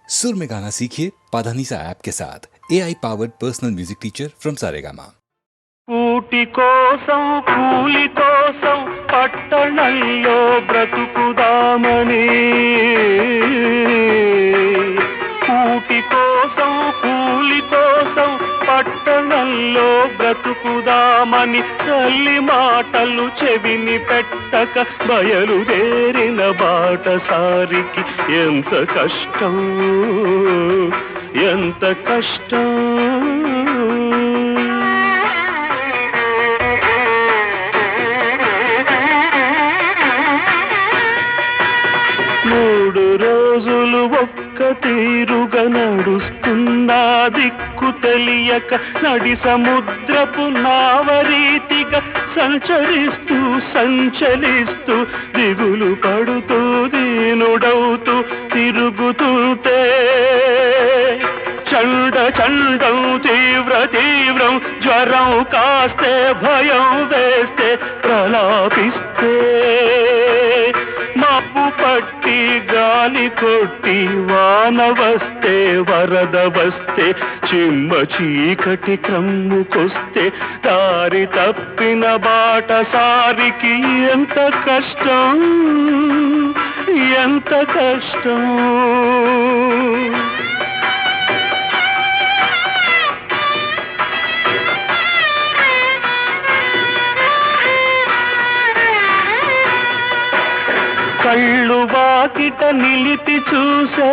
सुर में गाना सीखिए पाधानीसा ऐप के साथ AI powered personal music teacher from Saregama. కూటి కోసం కూలి కోసం పట్టణంలో బ్రతుకుదామని కూటి కోసం కూలి కోసం పట్టణంలో బ్రతుకుదామని తల్లి మాటలు చెవిని పెట్టక బయలుదేరిన బాటసారికి ఎంత కష్టం ఎంత కష్టం. మూడు రోజులు ఒక్క తీరుగా నడుస్తున్నా దిక్కు తెలియక నడి సముద్రపు నావరీతిగా సంచరిస్తూ సంచలిస్తూ దిగులు పడుతూ దీనుడవుతూ తిరుగుతుంటే చండం తీవ్రం జ్వరం కాస్తే భయం వేస్తే ప్రలాపిస్తే మబ్బు పట్టి గాలి కొట్టి వాన వస్తే వరద వస్తే చిమ్మ చీకటి క్రమ్ముకొస్తే దారి తప్పిన బాటసారికి ఎంత కష్టం ఎంత కష్టం. కళ్ళు వాకిట నిలిపి చూసే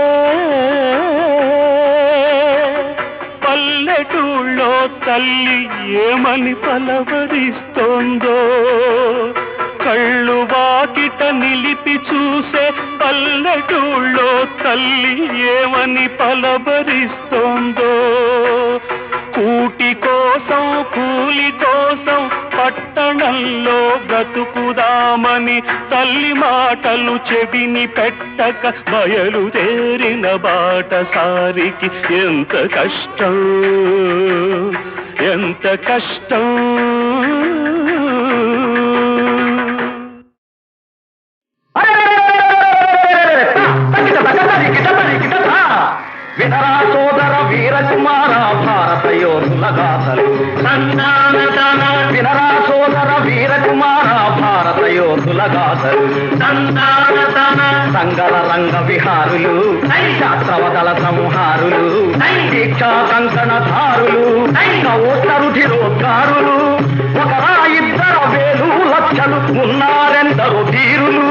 పల్లెటూళ్ళో తల్లి ఏమని పలవరిస్తోందో. కళ్ళు వాకిట నిలిపి చూసే పల్లెటూళ్ళో తల్లి ఏమని పలవరిస్తోందో. కూటి కోసం కూలి కోసం పట్టణంలో బ్రతుకుదామని తల్లి మాటలు చెవిని పెట్టక బయలుదేరిన బాటసారికి ఎంత కష్టం ఎంత కష్టం. వినరా సోదర వీరకుమార భారత యోధుల గాథలు. వినరా సోదర వీరకుమార భారత యోధుల గాథలు. సంగల రంగ విహారులు శాస్త్రవదల సంహారులు దీక్షా కంకణధారులు రుధిరోద్గారులు ఒకరా ఇద్దర వేలు లక్షలు ఉన్నారెందరో ధీరులు.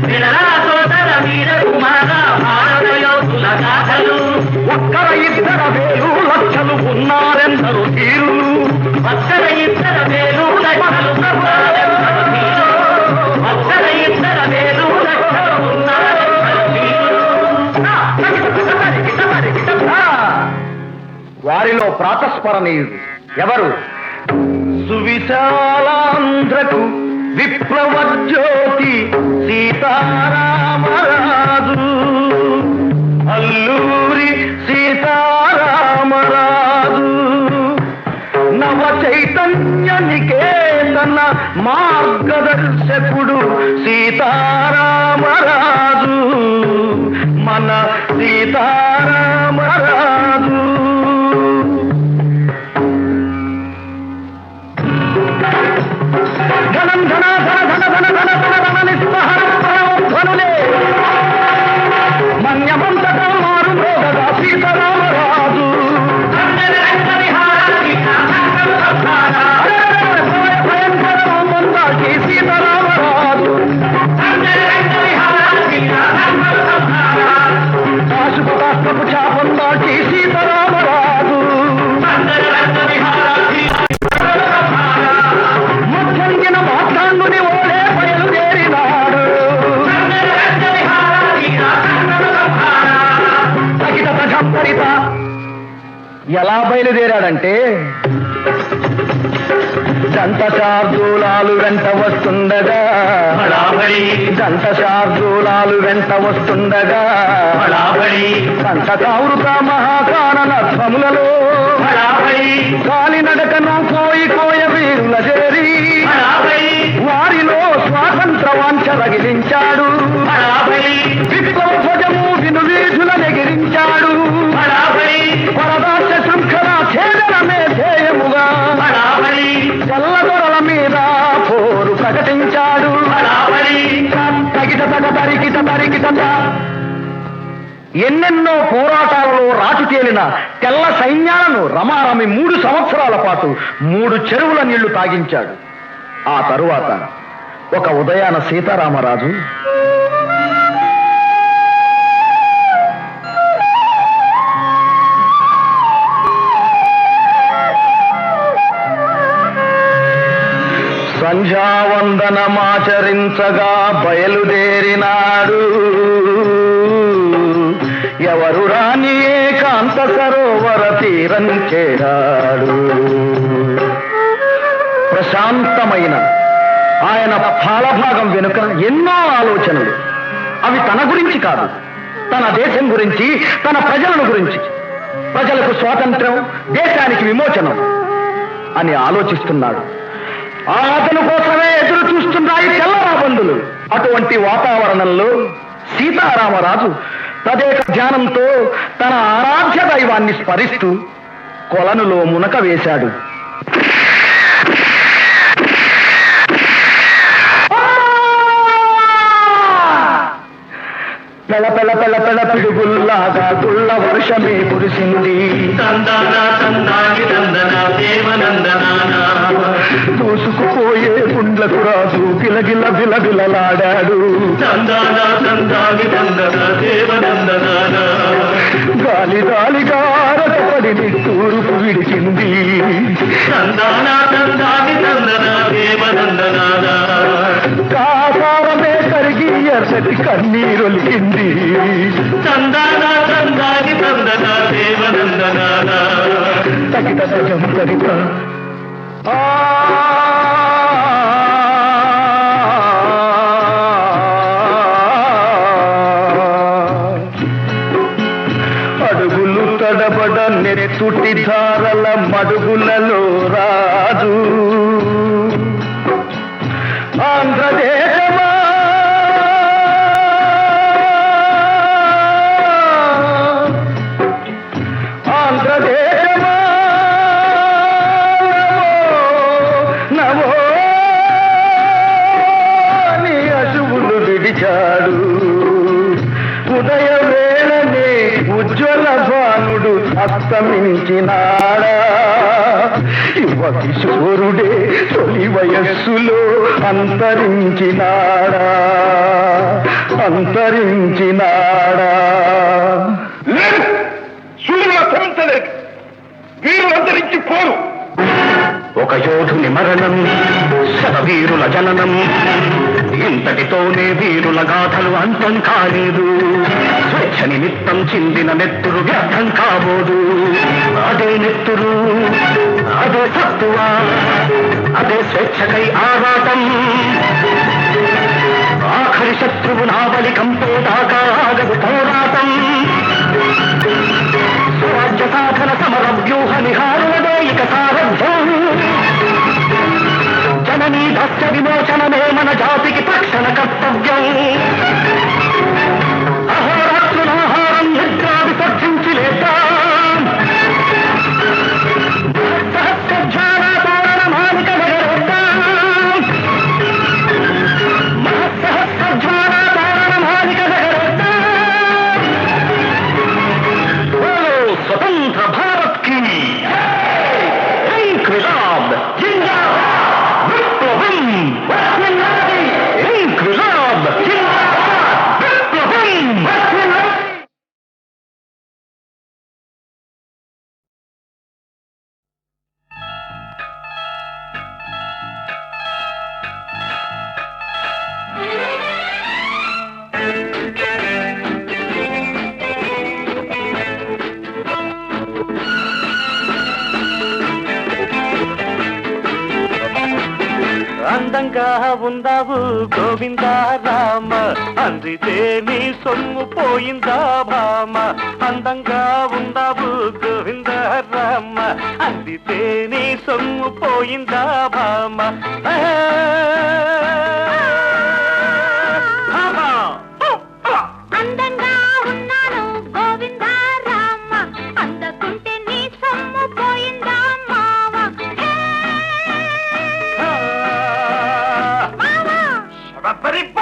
వినరా సోదర వీరకుమార భారత యోధుల గాథలు. ఒక్కర ఇద్దర వేలు లక్షలు ఉన్నారెందరో ధీరులు. ఒక్కర ఇద్దర వేలు లక్షలు ఒక్కర ఇద్దర వేలు లక్షలు ఉన్నారెందరో ధీరులు. వారిలో ప్రాతస్మరణీయుడు ఎవరు? సువిశాలాంధ్రకు విప్లవ జ్యోతి సీతారామరాజు. అల్లూరి సీతారామరాజు నవ చైతన్య నికేతన మార్గదర్శకుడు సీతారామరాజు మన సీతారామరాజు. ధనం ధన ధన ధన ధన ధన ధన ధన నిస్సహనులే మన్యమంతటా మారు మోగగా సీతారామరాజు. భయంకరమందాకి సీతారామరాజు. శాశ్వతాత్మకు చాపందాకి సీతారామరాజు. మధ్యంగిన మాట్లాండుని ఓడే బయలుదేరినాడు. ఎలా బయలుదేరాడంటే దంతశార్దూలాలు వెంట వస్తుండగా దంతశార్దూలాలు వెంట వస్తుండగా దంతకావృత మహాకానన ధ్వములలో కాలినడకను కోయి కోయ వీరుల చేరి వారిలో స్వాతంత్ర వాంఛ రగిలించాడు. విప్లవ ధ్వజము విను వీధుల ఎగిరించాడు. ఎన్నెన్నో పోరాటాలలో రాటు తేలిన తెల్ల సైన్యాలను రమారమి 3 సంవత్సరాల పాటు 3 చెరువుల నీళ్లు తాగించాడు. ఆ తరువాత ఒక ఉదయాన సీతారామరాజు సంధ్యావందనమాచరించగా బయలుదేరినాడు. ఎవరు రాని ఏకాంత సరోవర తీరం చేరాడు. ప్రశాంతమైన ఆయన ఫలభాగం వెనుక ఎన్నో ఆలోచనలు. అవి తన గురించి కాదు, తన దేశం గురించి, తన ప్రజలను గురించి. ప్రజలకు స్వాతంత్రం, దేశానికి విమోచనం అని ఆలోచిస్తున్నాడు. అతను కోసమే ఎదురు చూస్తున్నాయి తెల్లరాబందులు. అటువంటి వాతావరణంలో సీతారామరాజు తదేక ధ్యానంతో తన ఆరాధ్య దైవాన్ని స్మరిస్తూ కొలనులో మునక వేశాడు. పెళ పెళ పెళ పెళ పిడుగుల్లాగా గుళ్ళ వర్షమే కురిసింది. దూసుకుపోయే గుండ్లకు రాజు గిలగిల విలవిలలాడాడు. గాలి గాలిగా రకపడి తూర్పు విడిచింది. కాపారమే కరిగి ఎర్రటి కన్నీరొలికింది. తగిట తజం తగిత అడుగులు తడబడ నెత్తుటి ధారల మడుగులలో రాజు. ఆంధ్రదేశమా ఆంధ్రదేశమా నమో నీ అశువులు విడిచాడు. ఉదయ వేళనే ఉజ్వల భానుడు అస్తమించినాడా. యువ కిశోరుడే తొలి వయస్సులో అంతరించినాడా. వీరులు అంతరించి పోరు. ఒక యోధుని మరణం, శతవీరుల జననం. ఇంతటితోనే వీరుల గాథలు అంతం కాలేదు. స్వేచ్ఛ నిమిత్తం చిందిన నెత్తురు వ్యర్థం కాబోదు. అదే నెత్తురు, అదే సత్తువ, అదే స్వేచ్ఛకై ఆరాటం. ఆఖరి శత్రువు నావలి కంపోదాకా ఆగదు పోరాటం. స్వరాజ్య సాధన సమర వ్యూహ నిహారులదే ఇక సారథ్యం. జననీ దాస్య విమోచనమే మన జాతికి తక్షణ కర్తవ్యం. అహోరాత్రులాహారం నిద్రా విసర్జించి లేద్దాం. సహస్రధ్యాన తోరణ మాలిక నగరేద్దాం. మహస్సహస్రధ్యాన తోరణ మాలిక నగరేద్దాం. బోలో స్వతంత్ర భారత్ కి ఇంక్విలాబ్ జిందాబాద్. విప్లవం ఇంక్విలాబ్ జిందాబాద్. విప్లవం. అందంగా ఉందావు గోవిందా రామ, అందితే నీ సొమ్ము పోయిందా భామ. అందంగా ఉందావు గోవిందా రామ, అందితే నీ సొమ్ము పోయిందా భామ. అందంగా ఉన్నాను గోవిందా రామ, అందకుంటే నీ సొమ్ము పోయిందా మావ. పరిప్ప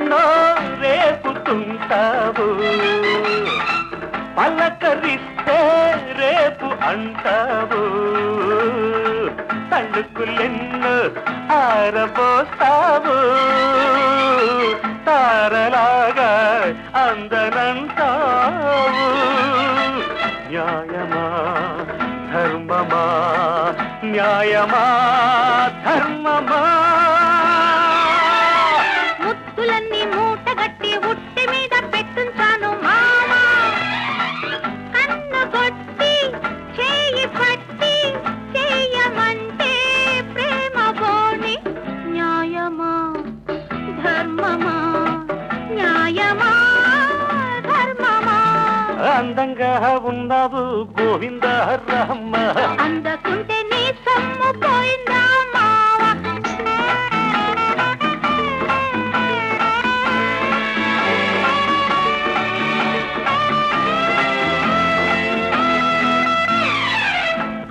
ఎన్నో రేపుతుంటావు పలకరిస్తే రేపు అంటావు తళుకులెన్నో ఆరబోస్తావు తారలాగా అందనంటావు న్యాయమా ధర్మమా న్యాయమా ధర్మమా ముత్తులన్నీ మూటగట్టి ఉట్టి మీద పెట్టుంచాను మామా కన్ను కొట్టి చేయి పట్టి చేయమంటే ప్రేమ బోని న్యాయమా ధర్మమా న్యాయమా ధర్మమా అందంగా ఉన్నావు గోవింద రామ అందకుంటే నీ సొమ్ము పోయిందా మావా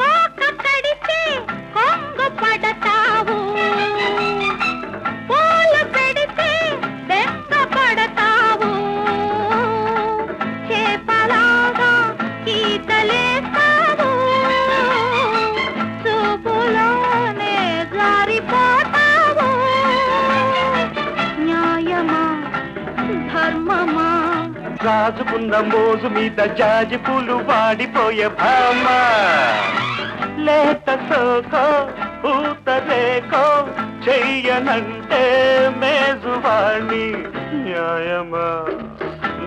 కోక కడితే కొంగు పడతావు పూలు పెడితే బెంగ పడతావు చేపలాగా ఈతలేస్తావు చూపులోనే జారిపోతావు న్యాయమా ధర్మమా రాజుకున్న మోజు మీద జాజి పూలు వాడిపోయే భామ లేత సోకో పూత రేకో చెయ్యనంటే మేజువాణి న్యాయమా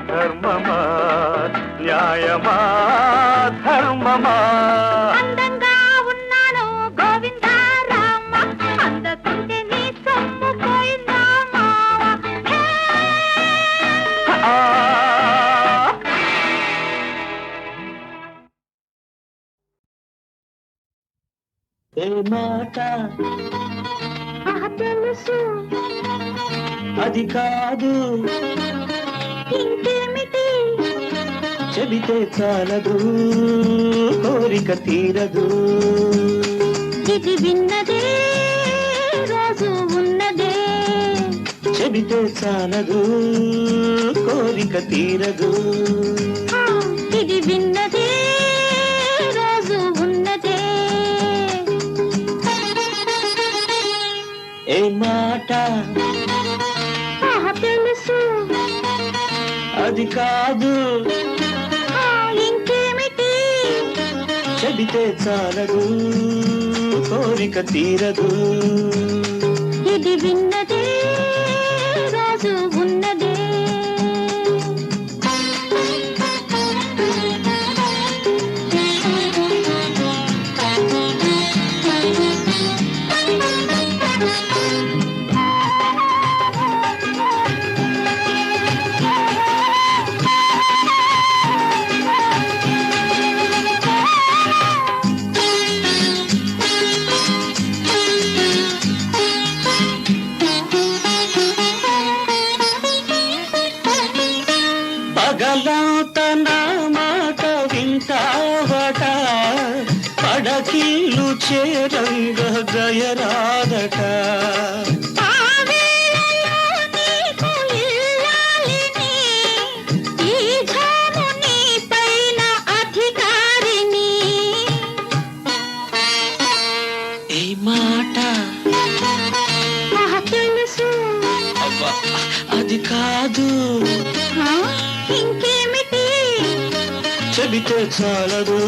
ధర్మమా న్యాయమా ధర్మమా అందంగా ఉన్నాను గోవిందా రామ అందకుంటే నీ సొమ్ము పోయిందా మావా ఆ ఏ మాట తెలుసు అది కాదు ఇంకేమిటి చెబితే చాలదు కోరిక తీరదు ఇది విన్నదే రోజు ఉన్నదే చెబితే చాలదు కోరిక తీరదు ఇది విన్నదే రోజు ఉన్నదే ఏ మాట తెలుసు అది కాదు ఇంకేమిటి చెబితే చాలదు కోరిక తీరదు ఇది విన్నదే రోజు ఉన్నదే పగలంత నా మాట వింటావట పడకిల్లు చేరంగ గయరాదట ఏ మాట తెలుసు అబ్బా అది కాదు ఇంకేమిటి చెబితే చాలదు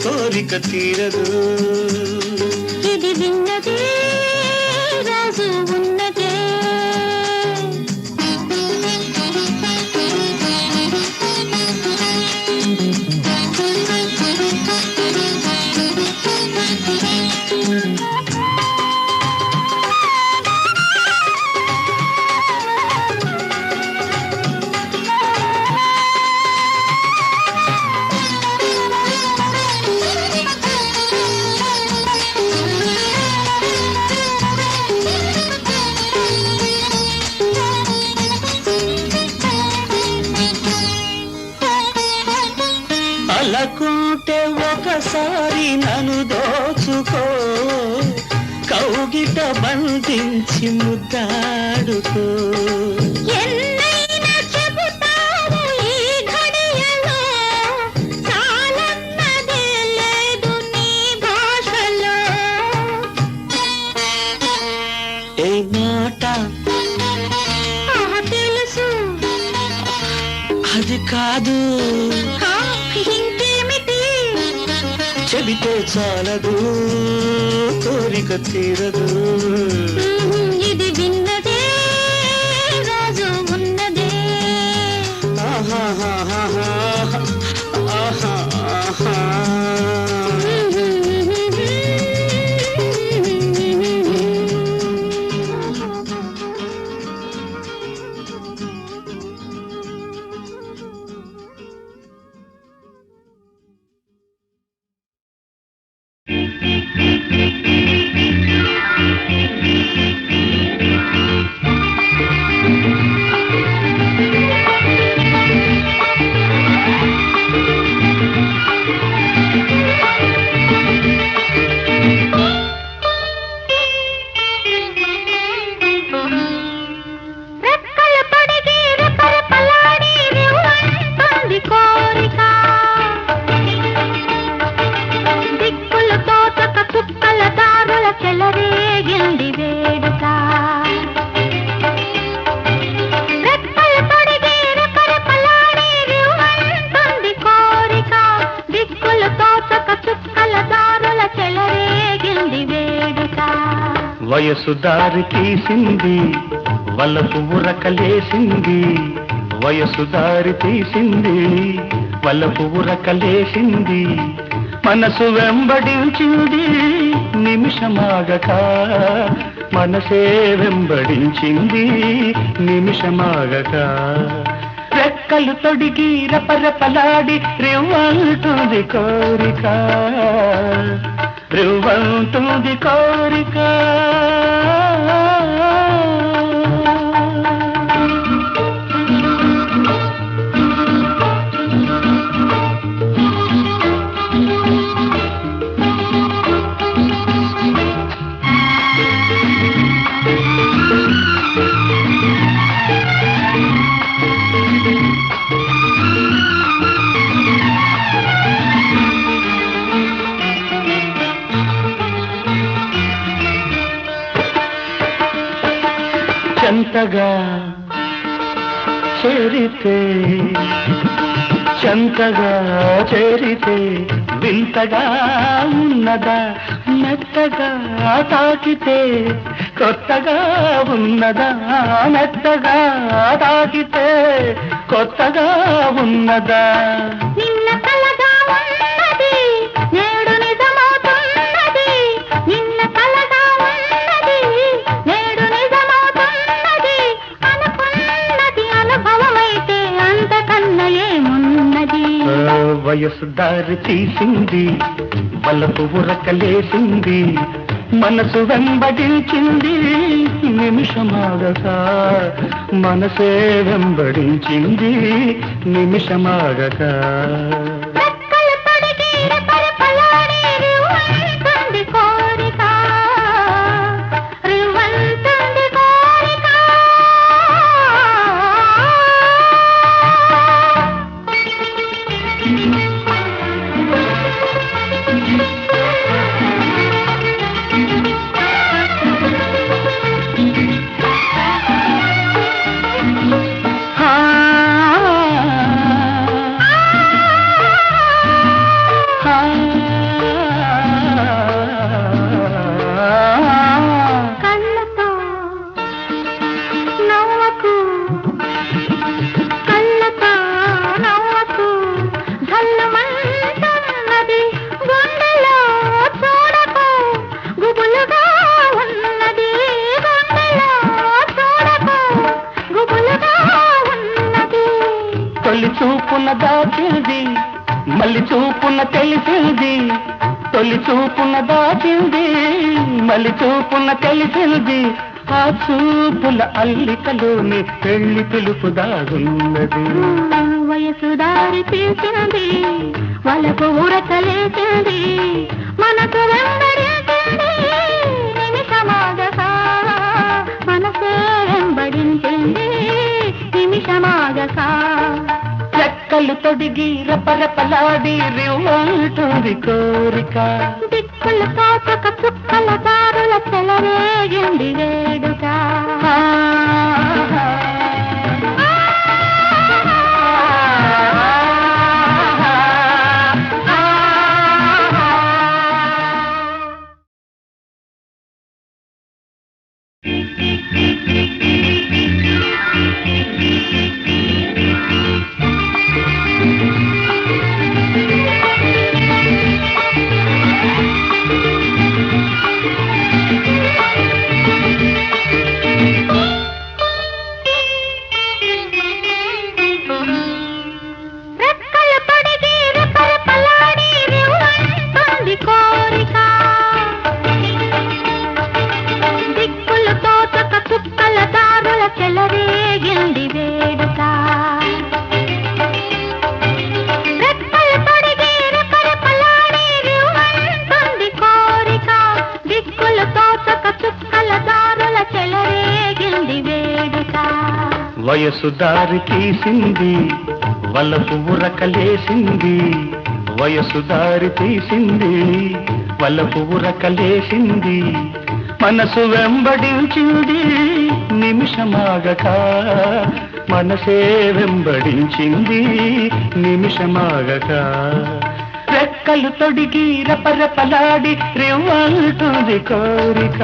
కోరిక తీరదు ఇది విన్నదే రోజు ఉన్నదే అలకుంటే ఒకసారి నన్ను దోచుకో కౌగిట బంధించి ముద్దాడుకో. ఎన్నైనా చెబుతావు ఈ ఘడియలో, చాలన్నదే లేదు నీ భాషలో. ఏ మాట తెలుసు అది కాదు, ఇంకేమిటి? చెబితే చాలదు, కోరిక తీరదు. ఇది విన్నదే రాజు ఉన్నదే. ఆహాహాహాహా, ఆహాహా. రెక్కలు తొడిగి రెపరెపలాడి రివ్వంటుంది కోరిక. దిక్కులు తోచక చుక్కల దారుల చెలరేగింది వేడుక. రెక్కలు తొడిగి రెపరెపలాడి రివ్వంటుంది కోరిక. దిక్కులు తోచక చుక్కల దారుల చెలరేగింది వేడుక. వయసు దారి తీసింది, వలపు ఉరకలేసింది. వయసు దారి తీసింది, వలపు ఉరకలేసింది. మనసు వెంబడించింది నిమిషమాగక, మనసే వెంబడించింది నిమిషమాగక. రెక్కలు తొడిగి రపరపలాడి రివ్వంటుంది కోరిక, రివ్వంటుంది కోరిక. చెంతగా చేరితే, చెంతగా చేరితే వింతగా ఉన్నదా, మెత్తగా తాకితే కొత్తగా ఉన్నదా, మెత్తగా తాకితే కొత్తగా ఉన్నదా. నిన్న కలగా ఉన్నది నేడు నిజమవుతున్నది. నిన్న కలగా ఉన్నది నేడు నిజమవుతున్నది. అనుకున్నది అనుభవమైతే అంతకన్నా ఏమున్నది. వయసు దారి తీసింది, బలపు ఉరకలేసింది. మనసు వెంబడించింది నిమిషమాగక, మనసే వెంబడించింది నిమిషమాగక. రెక్కలు తొడిగి రెపరెపలాడి రివ్వంటుంది కోరిక, రివ్వంటుంది కోరిక. కళ్ళతో నవ్వకు, కళ్ళతో నవ్వకు. ధల్లమంటున్నది గుండెలో చూడకు, గుబులుగా ఉన్నది గుండెలో చూడకు, గుబులుగా ఉన్నది. తొలి చూపున దాచింది, మళ్ళీ చూపున తెలిసింది. తొలి చూపున దాచింది, మళ్ళీ చూపున తెలిసింది. ఆ చూపుల అల్లికలోని పెళ్లి పిలుపు దాగున్నది. వయసు దారి తీసింది, వలకు ఉరకలేసింది. మనసు వెంబడించింది రెక్కలు తొడిగి రపరపలాడి రివ్వంటుంది కోరిక దిక్కులు తోచక చుక్కల దారుల చెలరేగింది వేడుక వయసు దారి తీసింది వలపు ఉరకలేసింది వయసు దారి తీసింది వలపు ఉరకలేసింది మనసు వెంబడించింది నిమిషమాగక మనసే వెంబడించింది నిమిషమాగక రెక్కలు తొడిగి రపరపలాడి రివ్వంటుంది కోరిక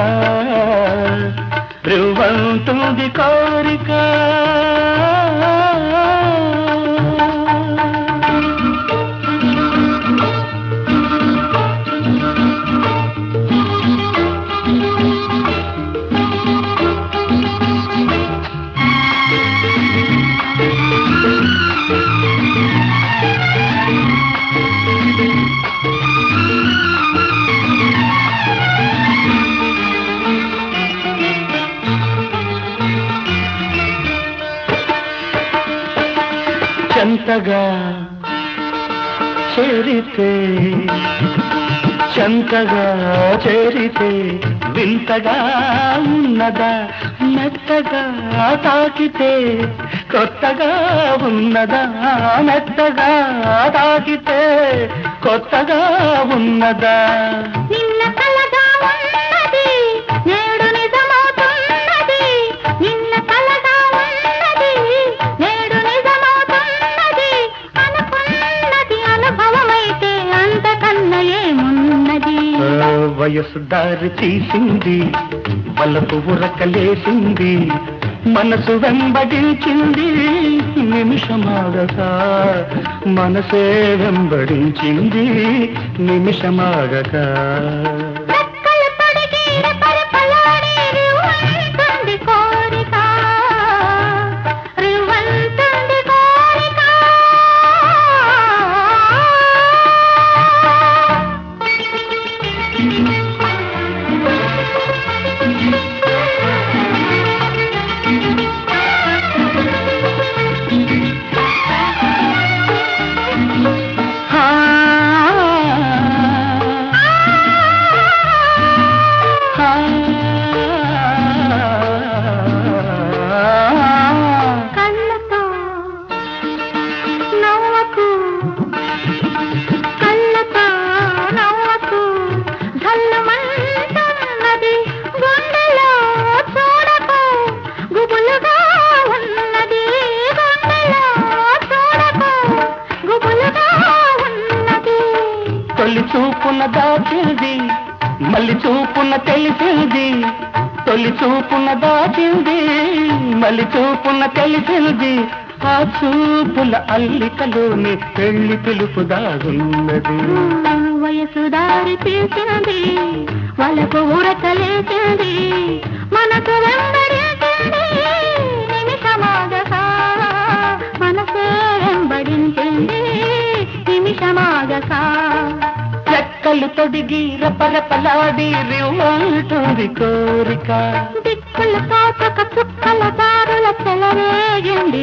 రివ్వంటుంది కోరిక చెంతగా చేరితే చెంతగా చేరితే వింతగా ఉన్నదా మెత్తగా తాకితే కొత్తగా ఉన్నదా మెత్తగా తాకితే కొత్తగా ఉన్నదా నిన్న కలగా ఉన్నది నేడు నిజమవుతున్నది నిన్న కలగా ఉన్నది నేడు నిజమవుతున్నది అనుకున్నది అనుభవమైతే అంతకన్నా ఏమున్నది వయసు దారి తీసింది వలపు ఉరకలేసింది మనసు వెంబడించింది నిమిషమాగక మనసే వెంబడించింది నిమిషమాగక రెక్కలు తొడిగి రపరపలాడి రివ్వంటుంది కోరిక రివ్వంటుంది కోరిక కళ్ళతో నవ్వకు కళ్ళతో నవ్వకు ఝల్లుమంటున్నది గుండెలో చూడకు గుబులుగా ఉన్నది గుండెలో చూడకు గుబులుగా ఉన్నది తొలి చూపున దాచింది మళ్ళీ చూపున తెలిసింది తొలి చూపున దాచింది మళ్ళీ చూపున తెలిసింది ఆ చూపుల అల్లికలోని పెళ్లి పిలుపు దాగున్నది వయసు దారి తీసింది వాళ్ళకు ఊరకలేసింది మనకు వెంబడించింది నిమిషమాగక మనసే వెంబడించింది నిమిషమాగక రెక్కలు తొడిగి రపరపలాడి రివ్వంటుంది కోరిక దిక్కులు తోచక చుక్కల దారుల చెలరేగింది